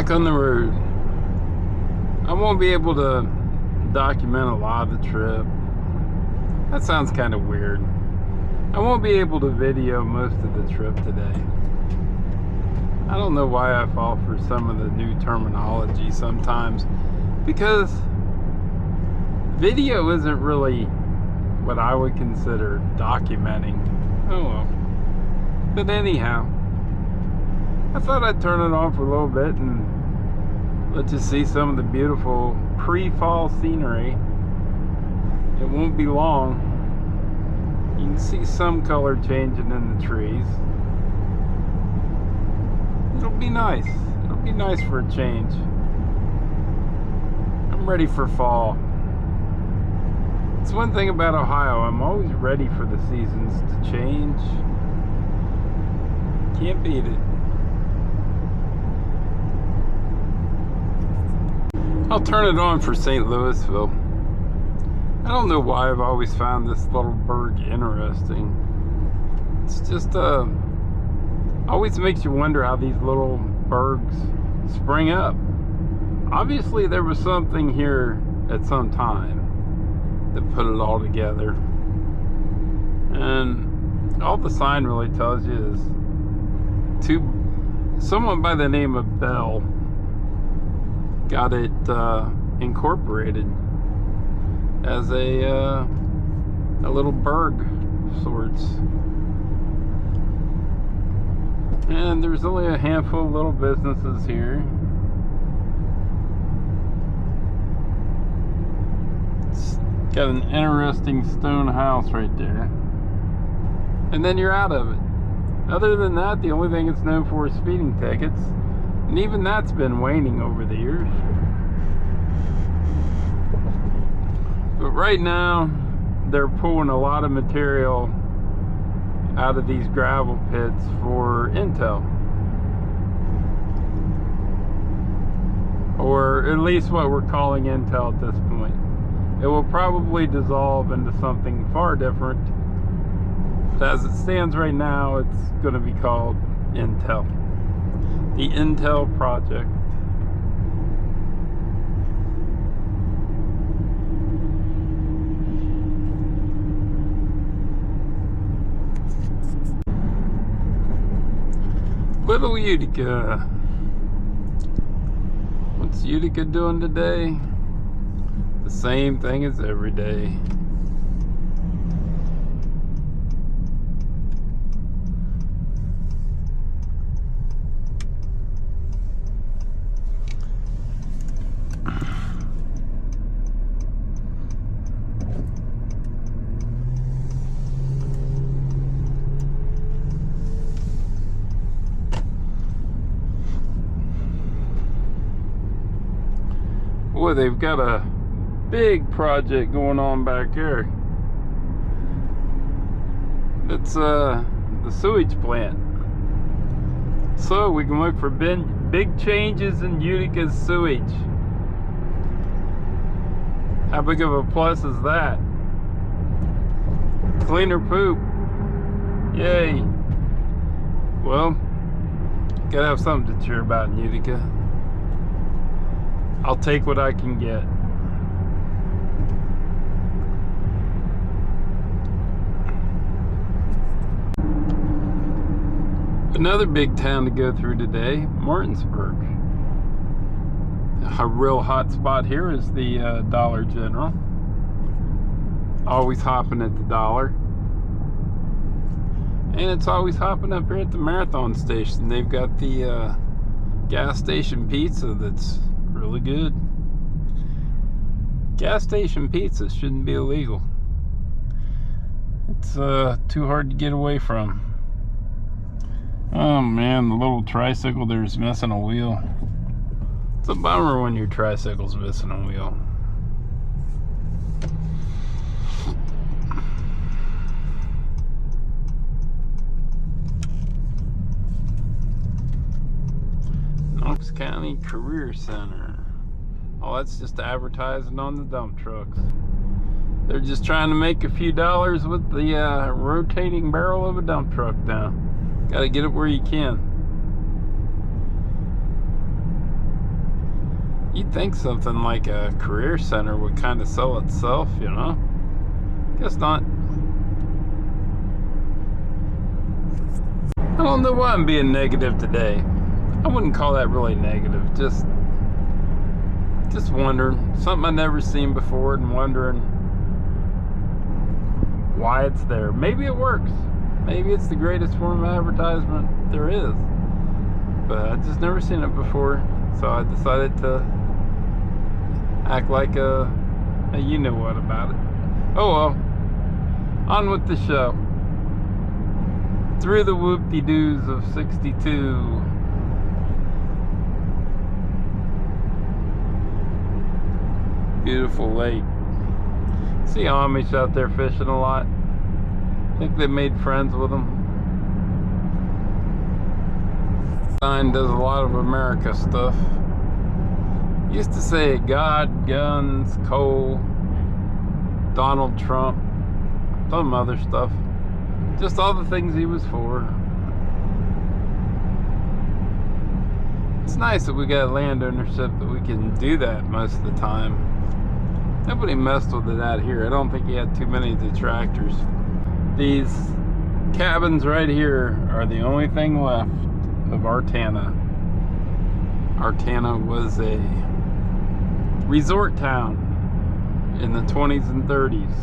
back on the road. I won't be able to document a lot of the trip. That sounds kind of weird. I won't be able to video most of the trip today. I don't know why I fall for some of the new terminology sometimes, because video isn't really what I would consider documenting. Oh well. But anyhow, I thought I'd turn it on for a little bit and let you see some of the beautiful pre-fall scenery. It won't be long. You can see some color changing in the trees. It'll be nice. It'll be nice for a change. I'm ready for fall. It's one thing about Ohio, I'm always ready for the seasons to change. Can't beat it. I'll turn it on for St. Louisville. I don't know why I've always found this little burg interesting. It's just always makes you wonder how these little burgs spring up. Obviously there was something here at some time that put it all together, and all the sign really tells you is someone by the name of Bell got it incorporated as a little burg of sorts. And there's only a handful of little businesses here. It's got an interesting stone house right there. And then you're out of it. Other than that, the only thing it's known for is speeding tickets. And even that's been waning over the years. But right now, they're pulling a lot of material out of these gravel pits for Intel. Or at least what we're calling Intel at this point. It will probably dissolve into something far different. But as it stands right now, it's going to be called Intel. The Intel project. Little Utica. What's Utica doing today? The same thing as every day. Boy, they've got a big project going on back here. It's the sewage plant. So we can look for big changes in Utica's sewage. How big of a plus is that? Cleaner poop. Yay. Well, gotta have something to cheer about in Utica. I'll take what I can get. Another big town to go through today, Martinsburg. A real hot spot here is the Dollar General. Always hopping at the Dollar. And it's always hopping up here at the Marathon Station. They've got the gas station pizza that's really good. Gas station pizza shouldn't be illegal. It's too hard to get away from. Oh man, the little tricycle there's missing a wheel. It's a bummer when your tricycle's missing a wheel. Knox County Career Center. Oh, that's just advertising on the dump trucks. They're just trying to make a few dollars with the rotating barrel of a dump truck now. Gotta get it where you can. You'd think something like a career center would kind of sell itself, you know? Guess not. I don't know why I'm being negative today. I wouldn't call that really negative. Just wondering. Something I've never seen before and wondering why it's there. Maybe it works. Maybe it's the greatest form of advertisement there is. But I've just never seen it before. So I decided to act like a you know what about it. Oh well. On with the show. Through the whoop-de-doos of 62. Beautiful lake. See Amish out there fishing a lot. I think they made friends with them. Stein does a lot of America stuff. Used to say God, guns, coal, Donald Trump, some other stuff. Just all the things he was for. It's nice that we got land ownership that we can do that most of the time. Nobody messed with it out here. I don't think he had too many detractors. These cabins right here are the only thing left of Artana. Artana was a resort town in the 20s and 30s.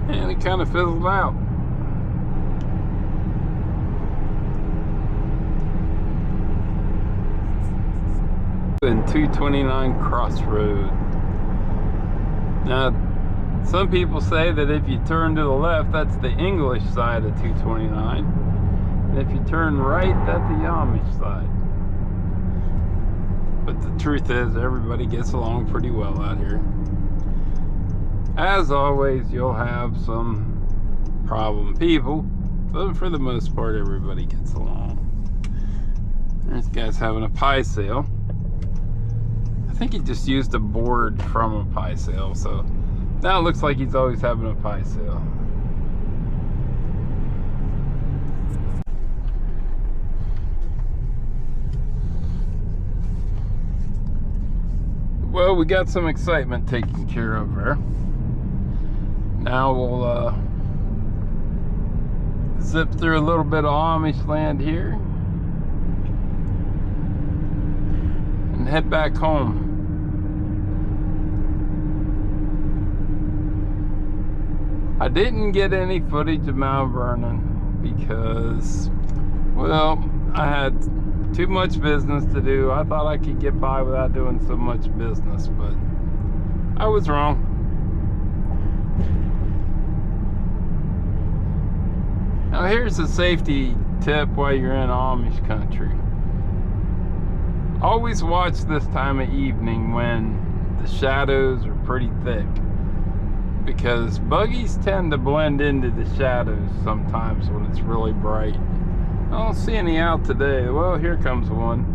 And it kind of fizzled out. In 229 Crossroad. Now, some people say that if you turn to the left, that's the English side of 229. And if you turn right, that's the Amish side. But the truth is, everybody gets along pretty well out here. As always, you'll have some problem people, but for the most part, everybody gets along. This guy's having a pie sale. I think he just used a board from a pie sale, so now it looks like he's always having a pie sale. Well, we got some excitement taken care of there. Now we'll zip through a little bit of Amish land here and head back home. I didn't get any footage of Mount Vernon because, well, I had too much business to do. I thought I could get by without doing so much business, but I was wrong. Now here's a safety tip while you're in Amish country. Always watch this time of evening when the shadows are pretty thick, because buggies tend to blend into the shadows sometimes when it's really bright. I don't see any out today. Well, here comes one.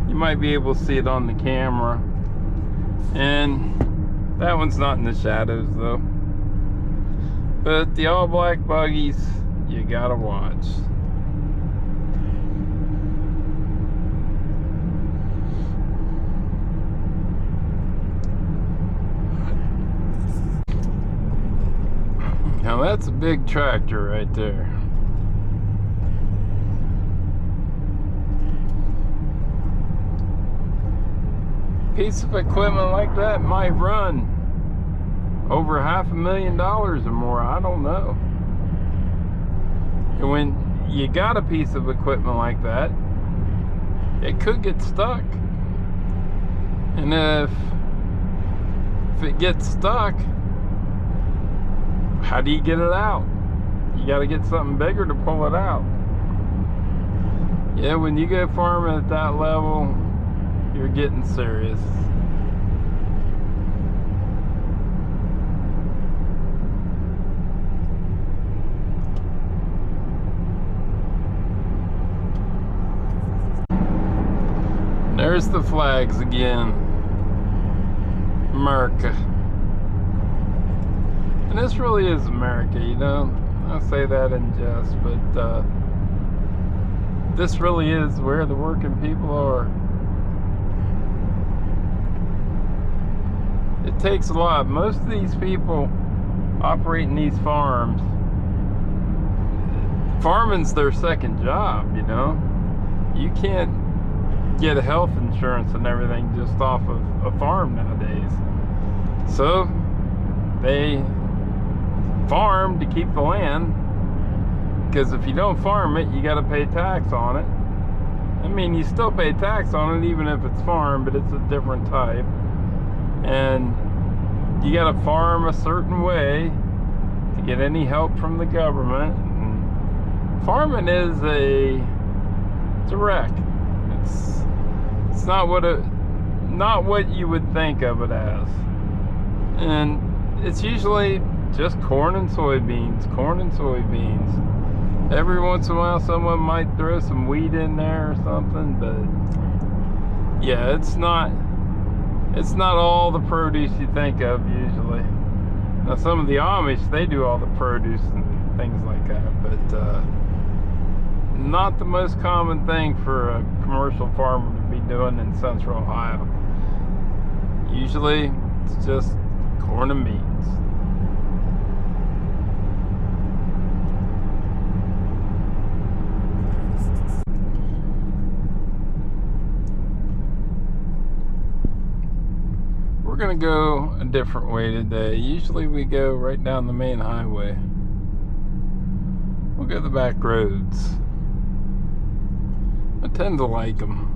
You might be able to see it on the camera. And that one's not in the shadows though. But the all black buggies, you gotta watch. Now that's a big tractor right there. Piece of equipment like that might run over $500,000 or more. I don't know. And when you got a piece of equipment like that, it could get stuck. And if it gets stuck, how do you get it out? You got to get something bigger to pull it out. Yeah, when you go farming at that level, you're getting serious. There's the flags again. America. And this really is America, you know. I say that in jest, but this really is where the working people are. It takes a lot. Most of these people operating these farms, farming's their second job, you know. You can't get health insurance and everything just off of a farm nowadays. So they farm to keep the land, because if you don't farm it, you got to pay tax on it. I mean, you still pay tax on it even if it's farm, but it's a different type. And you got to farm a certain way to get any help from the government. And farming is it's a wreck. It's not what you would think of it as. And it's usually just corn and soybeans. Every once in a while someone might throw some wheat in there or something, but yeah, it's not all the produce you think of usually. Now some of the Amish, they do all the produce and things like that, but not the most common thing for a commercial farmer to be doing in central Ohio. Usually it's just corn and beans. We're gonna go a different way today. Usually we go right down the main highway. We'll go the back roads. I tend to like them.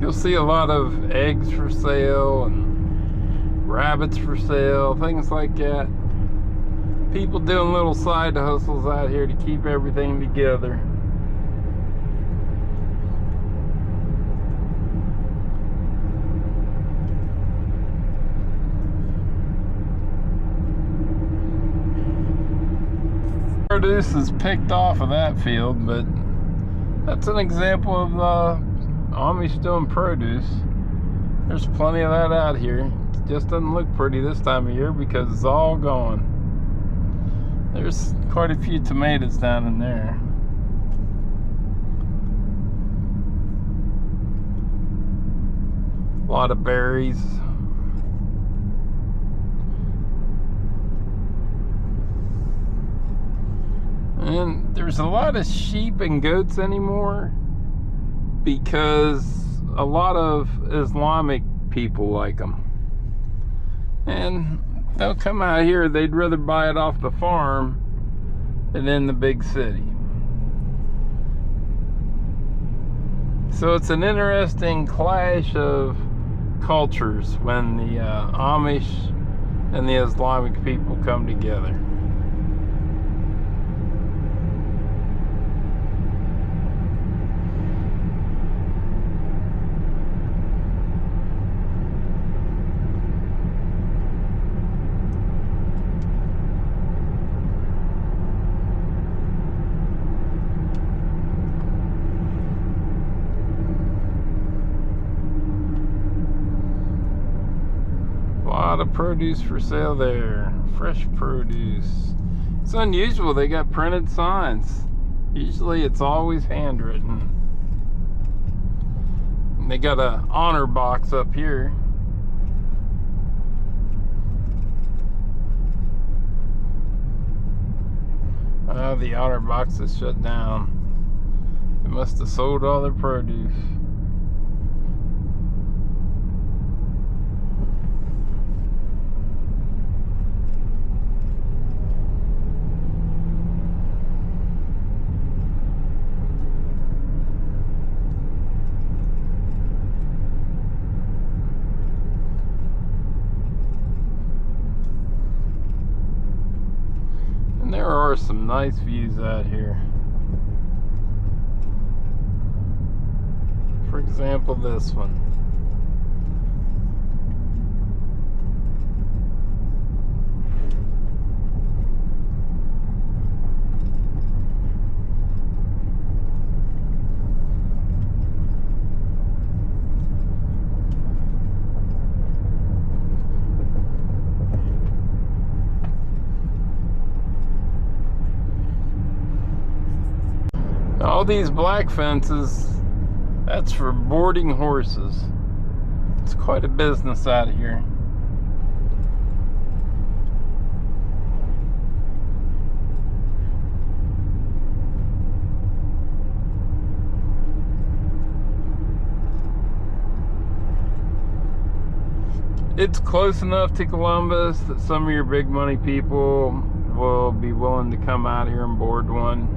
You'll see a lot of eggs for sale and rabbits for sale, things like that. People doing little side hustles out here to keep everything together. Produce is picked off of that field, but that's an example of Amish doing produce. There's plenty of that out here. It just doesn't look pretty this time of year because it's all gone. There's quite a few tomatoes down in there. A lot of berries. And there's a lot of sheep and goats anymore because a lot of Islamic people like them. And they'll come out here, they'd rather buy it off the farm than in the big city. So it's an interesting clash of cultures when the Amish and the Islamic people come together. A lot of produce for sale there. Fresh produce. It's unusual, they got printed signs. Usually it's always handwritten. And they got a honor box up here. The honor box is shut down. They must have sold all their produce. There are some nice views out here. For example, this one. these black fences, that's for boarding horses. It's quite a business out here. It's close enough to Columbus that some of your big money people will be willing to come out here and board one.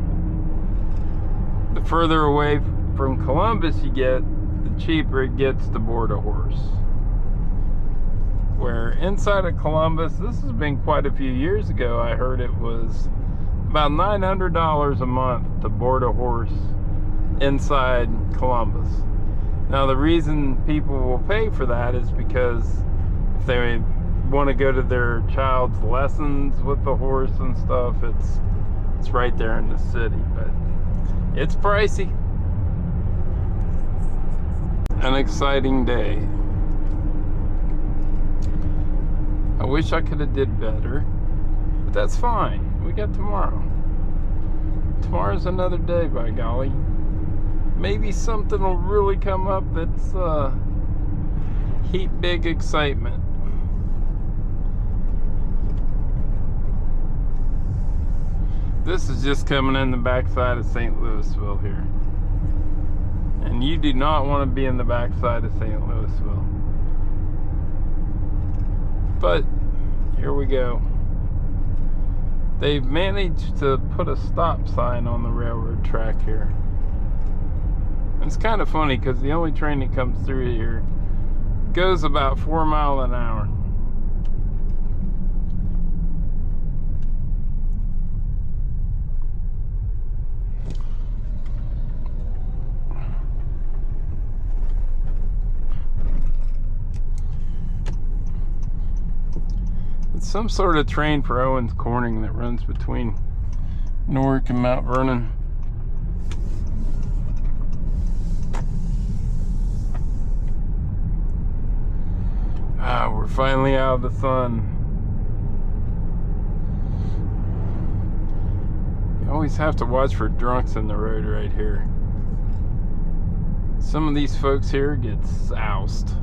The further away from Columbus you get, the cheaper it gets to board a horse. Where inside of Columbus, this has been quite a few years ago, I heard it was about $900 a month to board a horse inside Columbus. Now the reason people will pay for that is because if they want to go to their child's lessons with the horse and stuff, it's right there in the city, but it's pricey. An exciting day. I wish I could have did better, but that's fine. We got tomorrow. Tomorrow's another day, by golly. Maybe something will really come up that's heap big excitement. This is just coming in the backside of St. Louisville here. And you do not want to be in the backside of St. Louisville. But here we go. They've managed to put a stop sign on the railroad track here. It's kind of funny because the only train that comes through here goes about 4 miles an hour. It's some sort of train for Owens Corning that runs between Newark and Mount Vernon. We're finally out of the sun. You always have to watch for drunks in the road right here. Some of these folks here get soused.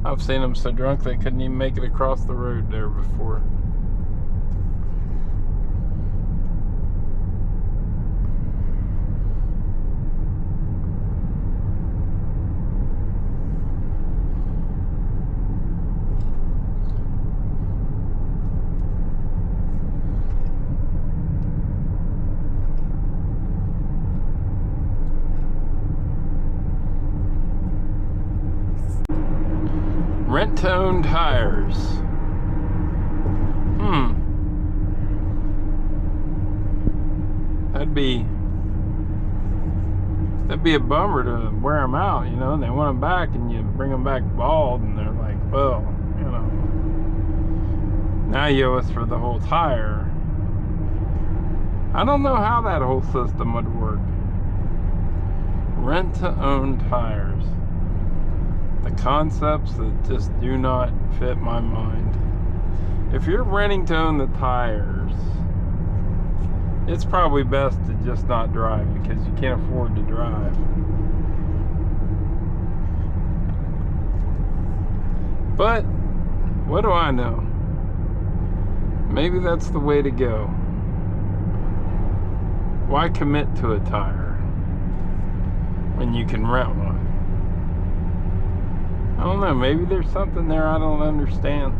I've seen them so drunk they couldn't even make it across the road there before. Rent-to-own tires. That'd be a bummer to wear them out, you know, and they want them back and you bring them back bald and they're like, well, you know, now you owe us for the whole tire. I don't know how that whole system would work. Rent-to-own tires. The concepts that just do not fit my mind. If you're renting to own the tires, it's probably best to just not drive because you can't afford to drive. But what do I know? Maybe that's the way to go. Why commit to a tire when you can rent one? I don't know, maybe there's something there I don't understand.